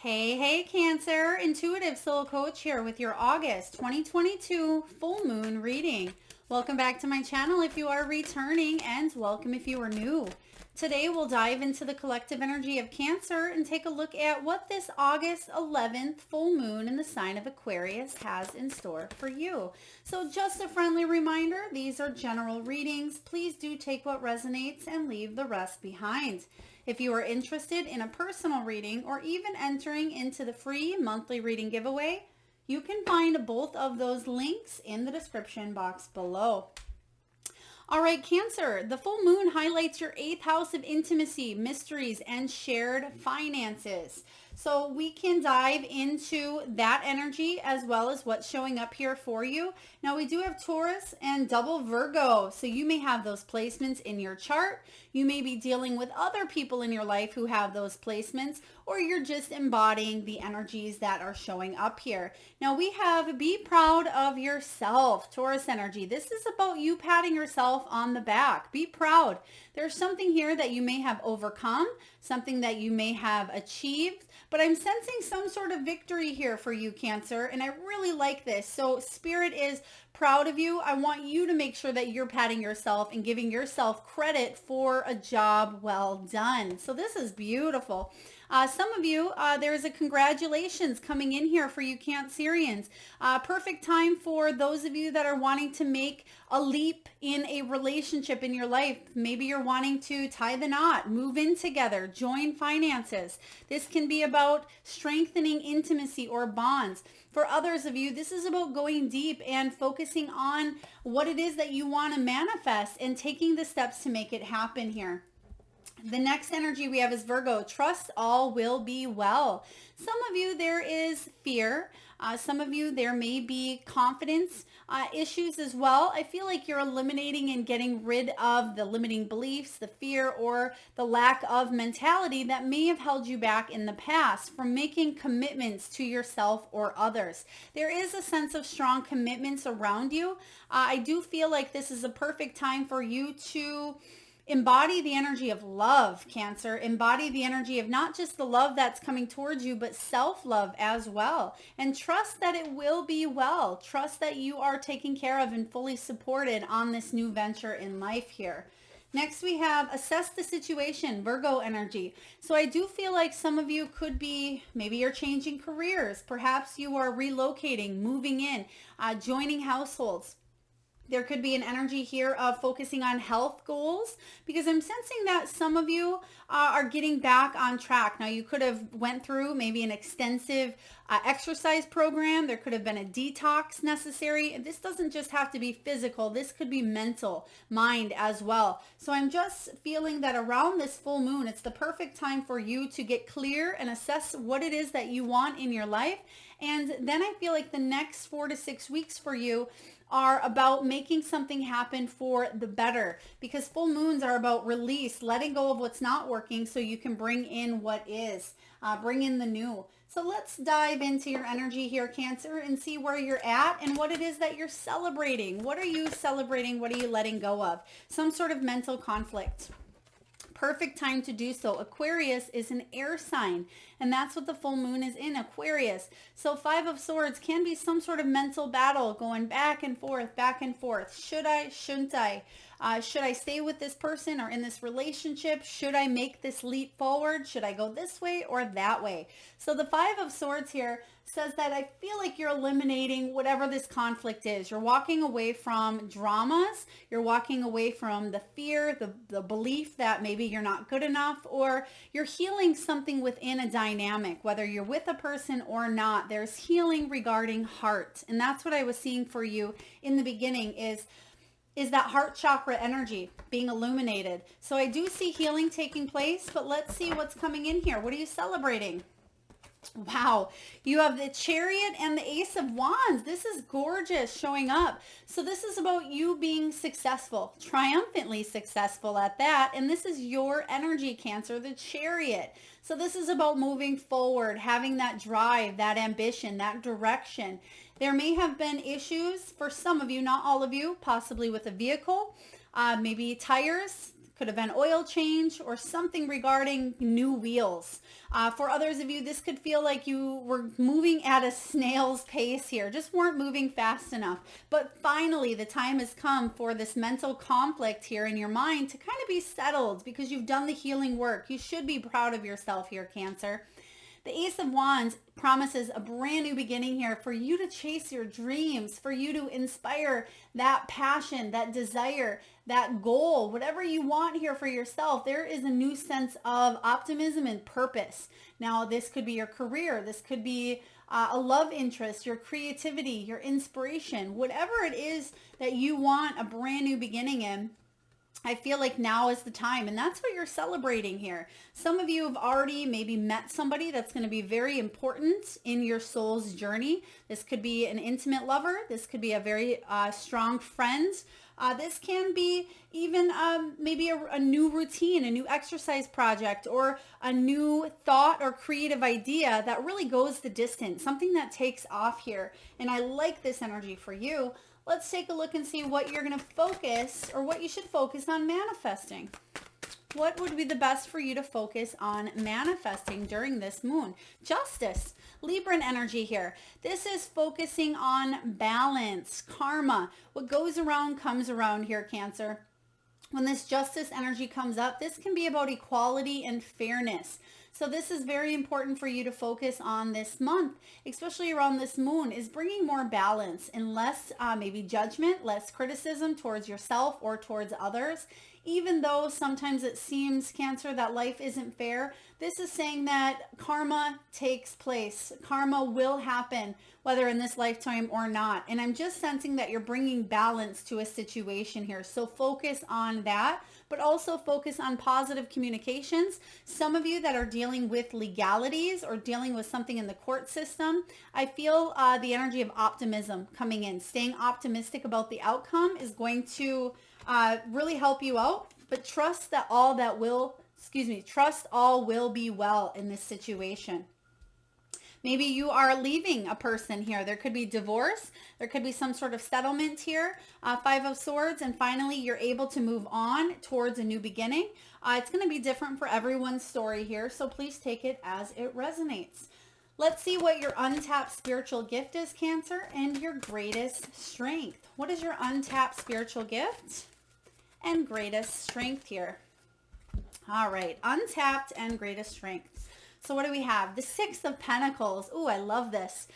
Hey, Cancer, Intuitive Soul Coach here with your August 2022 full moon reading. Welcome back to my channel if you are returning, and welcome if you are new. Today we'll dive into the collective energy of Cancer and take a look at what this August 11th full moon in the sign of Aquarius has in store for you. So just a friendly reminder, these are general readings. Please do take what resonates and leave the rest behind. If you are interested in a personal reading or even entering into the free monthly reading giveaway, you can find both of those links in the description box below. All right, Cancer, the full moon highlights your 8th house of intimacy, mysteries, and shared finances. So we can dive into that energy as well as what's showing up here for you. Now we do have Taurus and double Virgo. So you may have those placements in your chart. You may be dealing with other people in your life who have those placements, or you're just embodying the energies that are showing up here. Now we have be proud of yourself, Taurus energy. This is about you patting yourself on the back. Be proud. There's something here that you may have overcome, something that you may have achieved, but I'm sensing some sort of victory here for you, Cancer, and I really like this. So Spirit is proud of you. I want you to make sure that you're patting yourself and giving yourself credit for a job well done. So this is beautiful. Some of you, there's a congratulations coming in here for you Cancerians. Perfect time for those of you that are wanting to make a leap in a relationship in your life. Maybe you're wanting to tie the knot, move in together, join finances. This can be about strengthening intimacy or bonds. For others of you, this is about going deep and focusing on what it is that you want to manifest and taking the steps to make it happen here. The next energy we have is Virgo. Trust all will be well. Some of you, there is fear. Some of you, there may be confidence issues as well. I feel like you're eliminating and getting rid of the limiting beliefs, the fear, or the lack of mentality that may have held you back in the past from making commitments to yourself or others. There is a sense of strong commitments around you. I do feel like this is a perfect time for you to embody the energy of love, Cancer. Embody the energy of not just the love that's coming towards you, but self-love as well. And trust that it will be well. Trust that you are taken care of and fully supported on this new venture in life here. Next, we have assess the situation, Virgo energy. So I do feel like some of you could be, maybe you're changing careers. Perhaps you are relocating, moving in, joining households. There could be an energy here of focusing on health goals, because I'm sensing that some of you are getting back on track. Now, you could have went through maybe an extensive exercise program. There could have been a detox necessary. This doesn't just have to be physical. This could be mental, mind as well. So I'm just feeling that around this full moon, it's the perfect time for you to get clear and assess what it is that you want in your life. And then I feel like the next 4 to 6 weeks for you are about making something happen for the better, because full moons are about release, letting go of what's not working so you can bring in what is, bring in the new. So let's dive into your energy here, Cancer, and see where you're at and what it is that you're celebrating. What are you celebrating? What are you letting go of? Some sort of mental conflict. Perfect time to do so. Aquarius is an air sign, and that's what the full moon is in, Aquarius. So 5 of Swords can be some sort of mental battle going back and forth, back and forth. Should I, shouldn't I? Should I stay with this person or in this relationship? Should I make this leap forward? Should I go this way or that way? So the 5 of Swords here says that I feel like you're eliminating whatever this conflict is. You're walking away from dramas. You're walking away from the fear, the belief that maybe you're not good enough, or you're healing something within a dynamic, whether you're with a person or not. There's healing regarding heart. And that's what I was seeing for you in the beginning is that heart chakra energy being illuminated. So I do see healing taking place, but let's see what's coming in here. What are you celebrating? Wow, you have the Chariot and the Ace of Wands. This is gorgeous showing up. So this is about you being successful, triumphantly successful at that. And this is your energy, Cancer, the Chariot. So this is about moving forward, having that drive, that ambition, that direction. There may have been issues for some of you, not all of you, possibly with a vehicle, maybe tires. Could have been oil change or something regarding new wheels. For others of you, this could feel like you were moving at a snail's pace here, just weren't moving fast enough. But finally, the time has come for this mental conflict here in your mind to kind of be settled because you've done the healing work. You should be proud of yourself here, Cancer. The Ace of Wands promises a brand new beginning here for you to chase your dreams, for you to inspire that passion, that desire, that goal, whatever you want here for yourself. There is a new sense of optimism and purpose. Now, this could be your career. This could be a love interest, your creativity, your inspiration, whatever it is that you want a brand new beginning in. I feel like now is the time, and that's what you're celebrating here. Some of you have already maybe met somebody that's going to be very important in your soul's journey. This could be an intimate lover. This could be a very strong friend. This can be even maybe a new routine, a new exercise project, or a new thought or creative idea that really goes the distance, something that takes off here. And I like this energy for you. Let's take a look and see what you're going to focus, or what you should focus on manifesting. What would be the best for you to focus on manifesting during this moon? Justice, Libran energy here. This is focusing on balance, karma. What goes around comes around here, Cancer. When this justice energy comes up, this can be about equality and fairness. So this is very important for you to focus on this month, especially around this moon, is bringing more balance and less maybe judgment, less criticism towards yourself or towards others. Even though sometimes it seems, Cancer, that life isn't fair, this is saying that karma takes place. Karma will happen, whether in this lifetime or not. And I'm just sensing that you're bringing balance to a situation here. So focus on that, but also focus on positive communications. Some of you that are dealing with legalities or dealing with something in the court system, I feel the energy of optimism coming in. Staying optimistic about the outcome is going to really help you out, but trust all will be well in this situation. Maybe you are leaving a person here. There could be divorce. There could be some sort of settlement here. Five of Swords. And finally, you're able to move on towards a new beginning. It's going to be different for everyone's story here. So please take it as it resonates. Let's see what your untapped spiritual gift is, Cancer, and your greatest strength. What is your untapped spiritual gift and greatest strength here? All right, untapped and greatest strength. So what do we have? The Six of Pentacles. Ooh, I love this.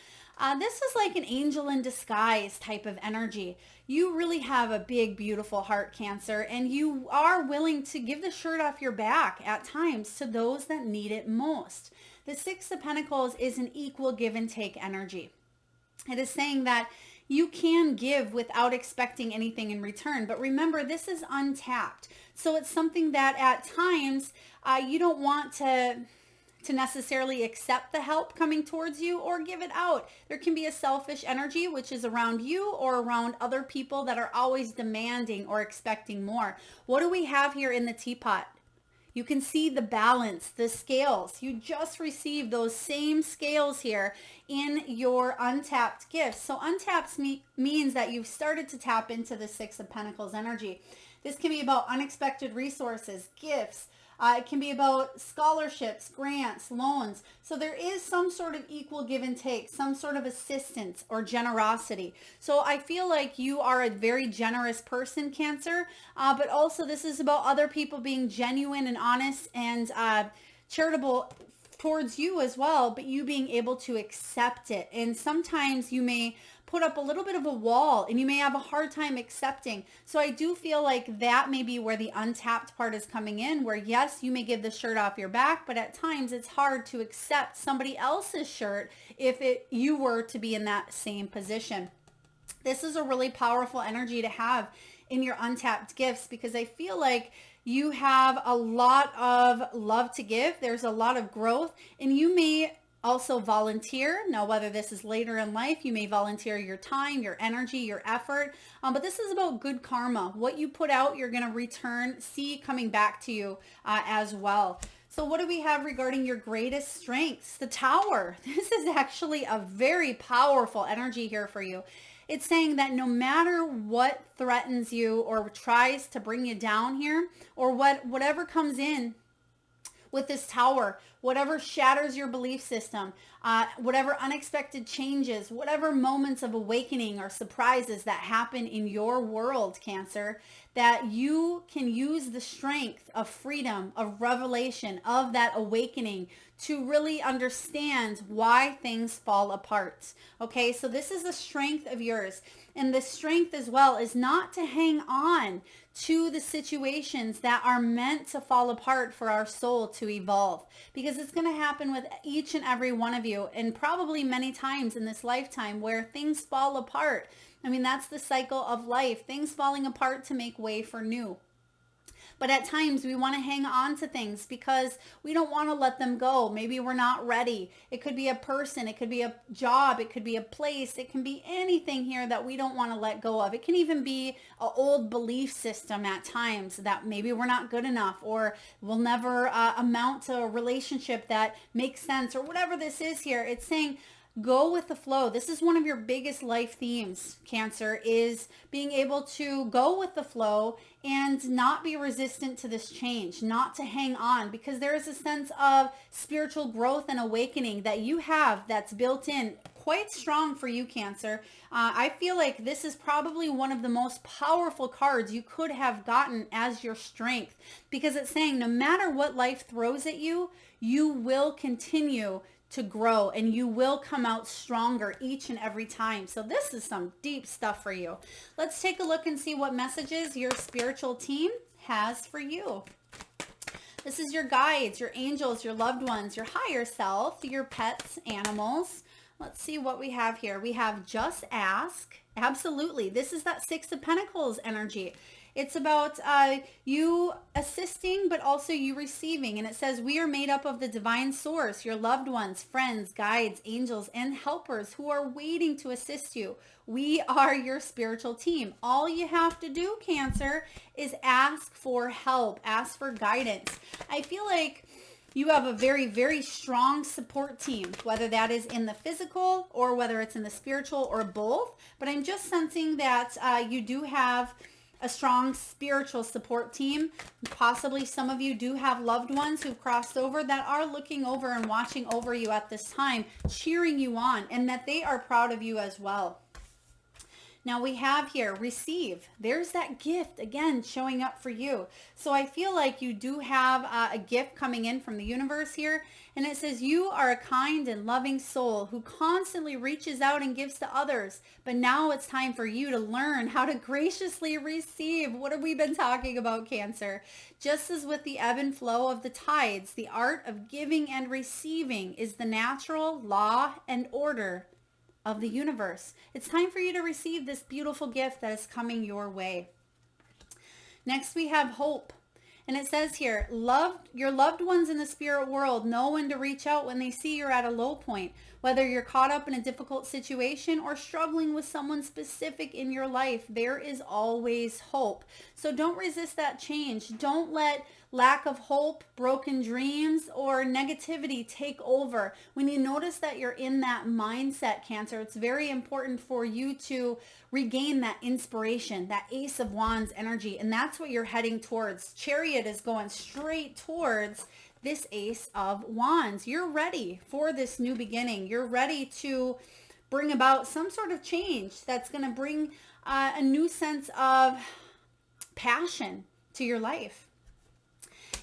This is like an angel in disguise type of energy. You really have a big, beautiful heart, Cancer, and you are willing to give the shirt off your back at times to those that need it most. The Six of Pentacles is an equal give and take energy. It is saying that you can give without expecting anything in return. But remember, this is untapped. So it's something that at times you don't want to necessarily accept the help coming towards you or give it out. There can be a selfish energy, which is around you or around other people that are always demanding or expecting more. What do we have here in the teapot? You can see the balance, the scales. You just received those same scales here in your untapped gifts. So untapped means that you've started to tap into the Six of Pentacles energy. This can be about unexpected resources, gifts. It can be about scholarships, grants, loans. So there is some sort of equal give and take, some sort of assistance or generosity. So I feel like you are a very generous person, Cancer, but also this is about other people being genuine and honest and charitable towards you as well, but you being able to accept it. And sometimes you may put up a little bit of a wall and you may have a hard time accepting. So I do feel like that may be where the untapped part is coming in, where yes, you may give the shirt off your back, but at times it's hard to accept somebody else's shirt if you were to be in that same position. This is a really powerful energy to have in your untapped gifts because I feel like you have a lot of love to give. There's a lot of growth, and you may also volunteer. Now, whether this is later in life, you may volunteer your time, your energy, your effort, but this is about good karma. What you put out, you're going to return, see coming back to you as well. So what do we have regarding your greatest strengths? The Tower. This is actually a very powerful energy here for you. It's saying that no matter what threatens you or tries to bring you down here, or whatever comes in with this tower, whatever shatters your belief system, whatever unexpected changes, whatever moments of awakening or surprises that happen in your world, Cancer, that you can use the strength of freedom, of revelation, of that awakening to really understand why things fall apart. Okay, so this is the strength of yours. And the strength as well is not to hang on to the situations that are meant to fall apart for our soul to evolve, because it's going to happen with each and every one of you, and probably many times in this lifetime where things fall apart. I mean, that's the cycle of life, things falling apart to make way for new. But at times we want to hang on to things because we don't want to let them go. Maybe we're not ready. It could be a person, it could be a job, it could be a place, it can be anything here that we don't want to let go of. It can even be an old belief system at times that maybe we're not good enough, or will never amount to a relationship that makes sense, or whatever this is here. It's saying, go with the flow. This is one of your biggest life themes, Cancer, is being able to go with the flow and not be resistant to this change, not to hang on, because there is a sense of spiritual growth and awakening that you have that's built in quite strong for you, Cancer. I feel like this is probably one of the most powerful cards you could have gotten as your strength, because it's saying no matter what life throws at you, you will continue to grow and you will come out stronger each and every time. So this is some deep stuff for you. Let's take a look and see what messages your spiritual team has for you. This is your guides, your angels, your loved ones, your higher self, your pets, animals. Let's see what we have here. We have just ask. Absolutely. This is that Six of Pentacles energy. It's about you assisting, but also you receiving. And it says, we are made up of the divine source, your loved ones, friends, guides, angels, and helpers who are waiting to assist you. We are your spiritual team. All you have to do, Cancer, is ask for help, ask for guidance. I feel like you have a very, very strong support team, whether that is in the physical or whether it's in the spiritual or both. But I'm just sensing that you do have a strong spiritual support team. Possibly some of you do have loved ones who've crossed over that are looking over and watching over you at this time, cheering you on, and that they are proud of you as well. Now we have here, receive. There's that gift again showing up for you. So I feel like you do have a gift coming in from the universe here. And it says, you are a kind and loving soul who constantly reaches out and gives to others. But now it's time for you to learn how to graciously receive. What have we been talking about, Cancer? Just as with the ebb and flow of the tides, the art of giving and receiving is the natural law and order of the universe. It's time for you to receive this beautiful gift that is coming your way. Next, we have hope. And it says here, your loved ones in the spirit world know when to reach out when they see you're at a low point. Whether you're caught up in a difficult situation or struggling with someone specific in your life, there is always hope. So don't resist that change. Don't let lack of hope, broken dreams, or negativity take over. When you notice that you're in that mindset, Cancer, it's very important for you to regain that inspiration, that Ace of Wands energy, and that's what you're heading towards. Chariot is going straight towards this Ace of Wands. You're ready for this new beginning. You're ready to bring about some sort of change that's going to bring a new sense of passion to your life.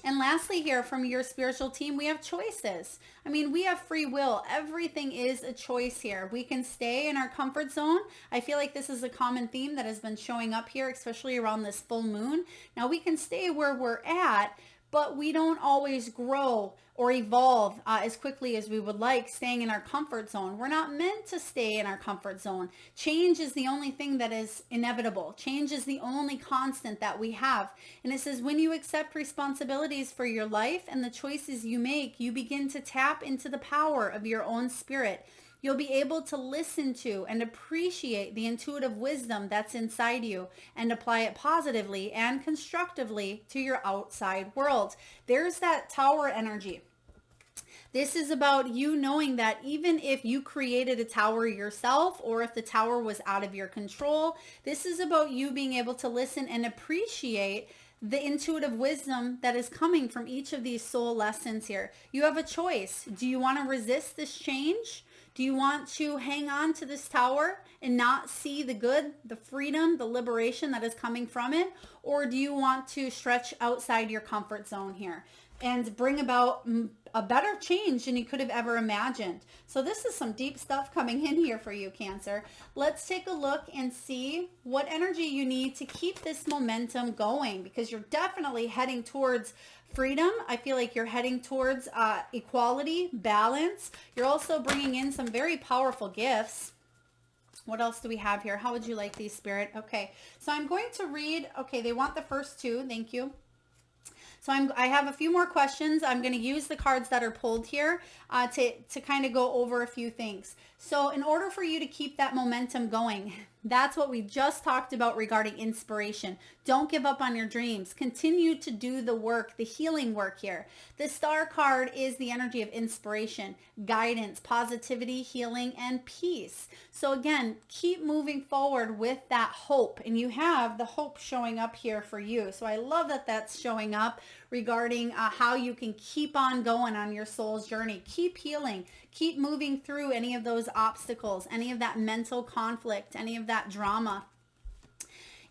And lastly here from your spiritual team, we have choices. I mean, we have free will. Everything is a choice here. We can stay in our comfort zone. I feel like this is a common theme that has been showing up here, especially around this full moon. Now we can stay where we're at, but we don't always grow or evolve as quickly as we would like staying in our comfort zone. We're not meant to stay in our comfort zone. Change is the only thing that is inevitable. Change is the only constant that we have. And it says, when you accept responsibilities for your life and the choices you make, you begin to tap into the power of your own spirit. You'll be able to listen to and appreciate the intuitive wisdom that's inside you and apply it positively and constructively to your outside world. There's that tower energy. This is about you knowing that even if you created a tower yourself, or if the tower was out of your control, this is about you being able to listen and appreciate the intuitive wisdom that is coming from each of these soul lessons here. You have a choice. Do you want to resist this change? Do you want to hang on to this tower and not see the good, the freedom, the liberation that is coming from it? Or do you want to stretch outside your comfort zone here and bring about a better change than you could have ever imagined? So this is some deep stuff coming in here for you, Cancer. Let's take a look and see what energy you need to keep this momentum going, because you're definitely heading towards freedom. I feel like you're heading towards equality, balance. You're also bringing in some very powerful gifts. What else do we have here? How would you like these, Spirit? Okay, so I'm going to read. Okay, they want the first two. Thank you. So I have a few more questions. I'm going to use the cards that are pulled here to kind of go over a few things. So in order for you to keep that momentum going, that's what we just talked about regarding inspiration. Don't give up on your dreams. Continue to do the work, the healing work here. The Star card is the energy of inspiration, guidance, positivity, healing, and peace. So again, keep moving forward with that hope. And you have the hope showing up here for you. So I love that that's showing up regarding how you can keep on going on your soul's journey. Keep healing. Keep moving through any of those obstacles, any of that mental conflict, any of that drama.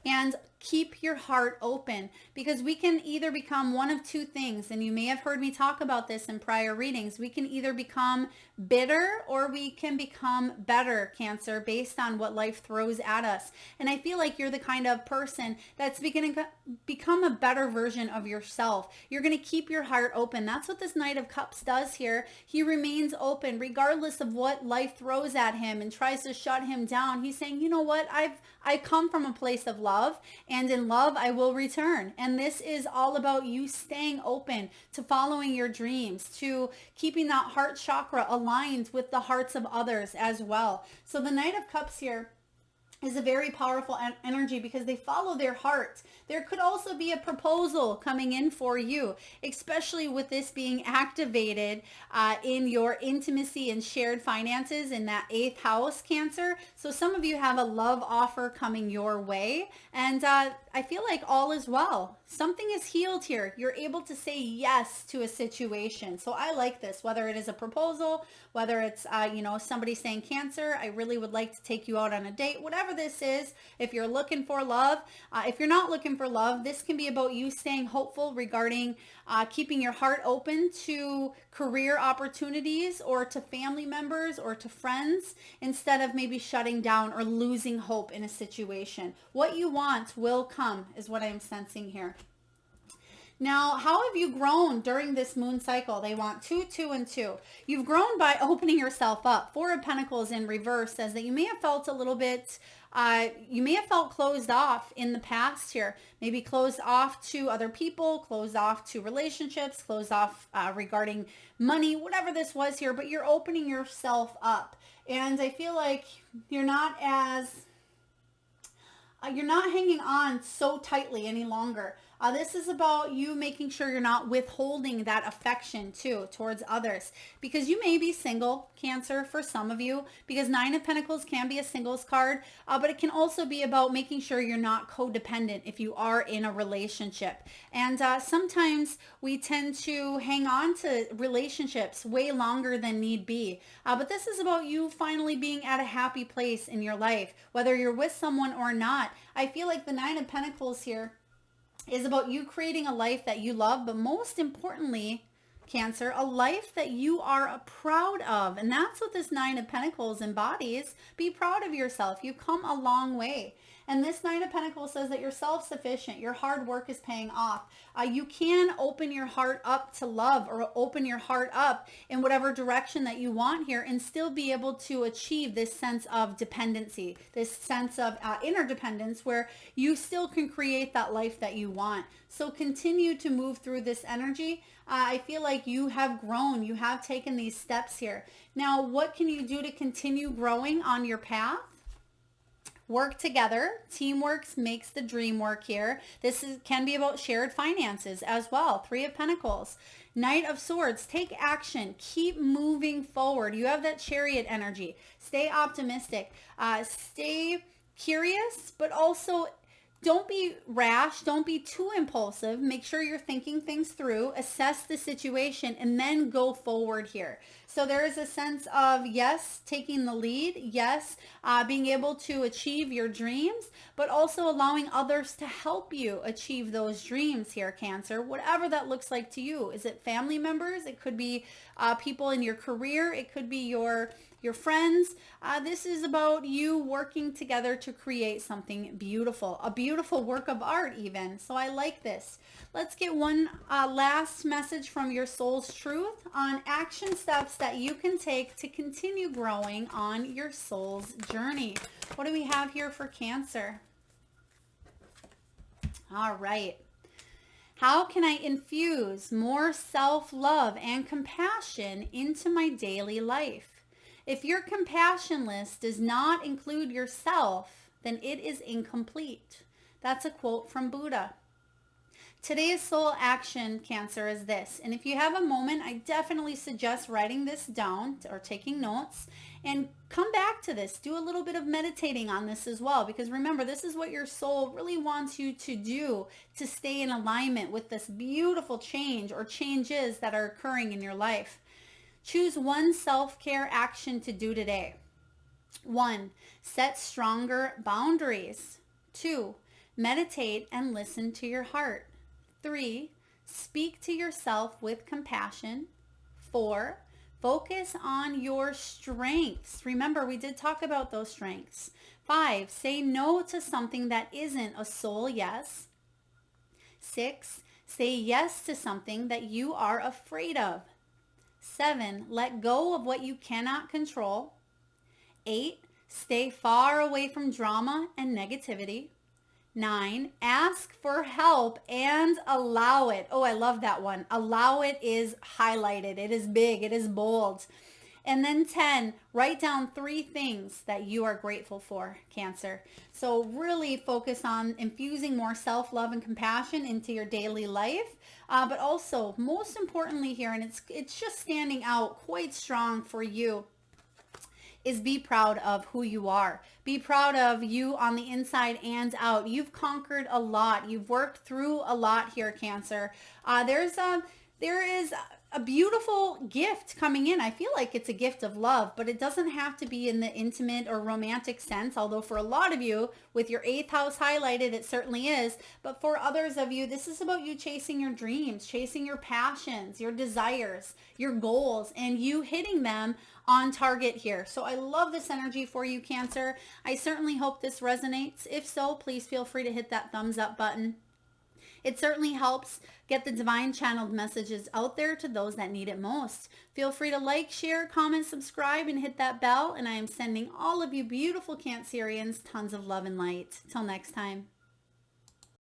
And keep your heart open, because we can either become one of two things. And you may have heard me talk about this in prior readings. We can either become bitter or we can become better, Cancer, based on what life throws at us. And I feel like you're the kind of person that's beginning to become a better version of yourself. You're going to keep your heart open. That's what this Knight of Cups does here. He remains open regardless of what life throws at him and tries to shut him down. He's saying, you know what? I come from a place of love, and in love I will return. And this is all about you staying open to following your dreams, to keeping that heart chakra aligned with the hearts of others as well. So the Knight of Cups here is a very powerful energy because they follow their heart. There could also be a proposal coming in for you, especially with this being activated in your intimacy and shared finances in that 8th house, Cancer. So some of you have a love offer coming your way, and I feel like all is well. Something is healed here. You're able to say yes to a situation. So I like this, whether it is a proposal, whether it's, somebody saying, Cancer, I really would like to take you out on a date, whatever this is. If you're looking for love, if you're not looking for love, this can be about you staying hopeful regarding keeping your heart open to career opportunities or to family members or to friends, instead of maybe shutting down or losing hope in a situation. What you want will come, is what I'm sensing here. Now, how have you grown during this moon cycle? They want 2, 2, and 2. You've grown by opening yourself up. 4 of Pentacles in reverse says that you may have felt a little bit, you may have felt closed off in the past here. Maybe closed off to other people, closed off to relationships, closed off regarding money, whatever this was here, but you're opening yourself up. And I feel like you're not hanging on so tightly any longer. This is about you making sure you're not withholding that affection too towards others, because you may be single, Cancer, for some of you, because 9 of Pentacles can be a singles card, but it can also be about making sure you're not codependent if you are in a relationship. And sometimes we tend to hang on to relationships way longer than need be. But this is about you finally being at a happy place in your life, whether you're with someone or not. I feel like the 9 of Pentacles here is about you creating a life that you love, but most importantly, Cancer, a life that you are proud of. And that's what this 9 of Pentacles embodies. Be proud of yourself. You've come a long way. And this 9 of Pentacles says that you're self-sufficient. Your hard work is paying off. You can open your heart up to love, or open your heart up in whatever direction that you want here, and still be able to achieve this sense of dependency, this sense of interdependence, where you still can create that life that you want. So continue to move through this energy. I feel like you have grown. You have taken these steps here. Now, what can you do to continue growing on your path? Work together. Teamwork makes the dream work here. This can be about shared finances as well. 3 of Pentacles. Knight of Swords, take action. Keep moving forward. You have that Chariot energy. Stay optimistic. Stay curious, but also don't be rash. Don't be too impulsive. Make sure you're thinking things through, assess the situation, and then go forward here. So there is a sense of, yes, taking the lead. Yes, being able to achieve your dreams, but also allowing others to help you achieve those dreams here, Cancer, whatever that looks like to you. Is it family members? It could be people in your career. It could be your friends. This is about you working together to create something beautiful, a beautiful work of art even. So I like this. Let's get one last message from your soul's truth on action steps that you can take to continue growing on your soul's journey. What do we have here for Cancer? All right. How can I infuse more self-love and compassion into my daily life? If your compassion list does not include yourself, then it is incomplete. That's a quote from Buddha. Today's soul action, Cancer, is this. And if you have a moment, I definitely suggest writing this down or taking notes and come back to this. Do a little bit of meditating on this as well, because remember, this is what your soul really wants you to do to stay in alignment with this beautiful change or changes that are occurring in your life. Choose one self-care action to do today. 1, set stronger boundaries. 2, meditate and listen to your heart. 3, speak to yourself with compassion. 4, focus on your strengths. Remember, we did talk about those strengths. 5, say no to something that isn't a soul yes. 6, say yes to something that you are afraid of. 7, let go of what you cannot control. 8, stay far away from drama and negativity. 9, ask for help and allow it. Oh, I love that one. Allow it is highlighted. It is big. It is bold. And then 10, write down 3 things that you are grateful for, Cancer. So really focus on infusing more self-love and compassion into your daily life. But also, most importantly here, and it's just standing out quite strong for you, is be proud of who you are. Be proud of you on the inside and out. You've conquered a lot. You've worked through a lot here, Cancer. There is a beautiful gift coming in. I feel like it's a gift of love, but it doesn't have to be in the intimate or romantic sense, although for a lot of you, with your 8th house highlighted, it certainly is. But for others of you, this is about you chasing your dreams, chasing your passions, your desires, your goals, and you hitting them on target here. So I love this energy for you, Cancer. I certainly hope this resonates. If so, please feel free to hit that thumbs up button. It certainly helps get the divine channeled messages out there to those that need it most. Feel free to like, share, comment, subscribe, and hit that bell. And I am sending all of you beautiful Cancerians tons of love and light. Till next time.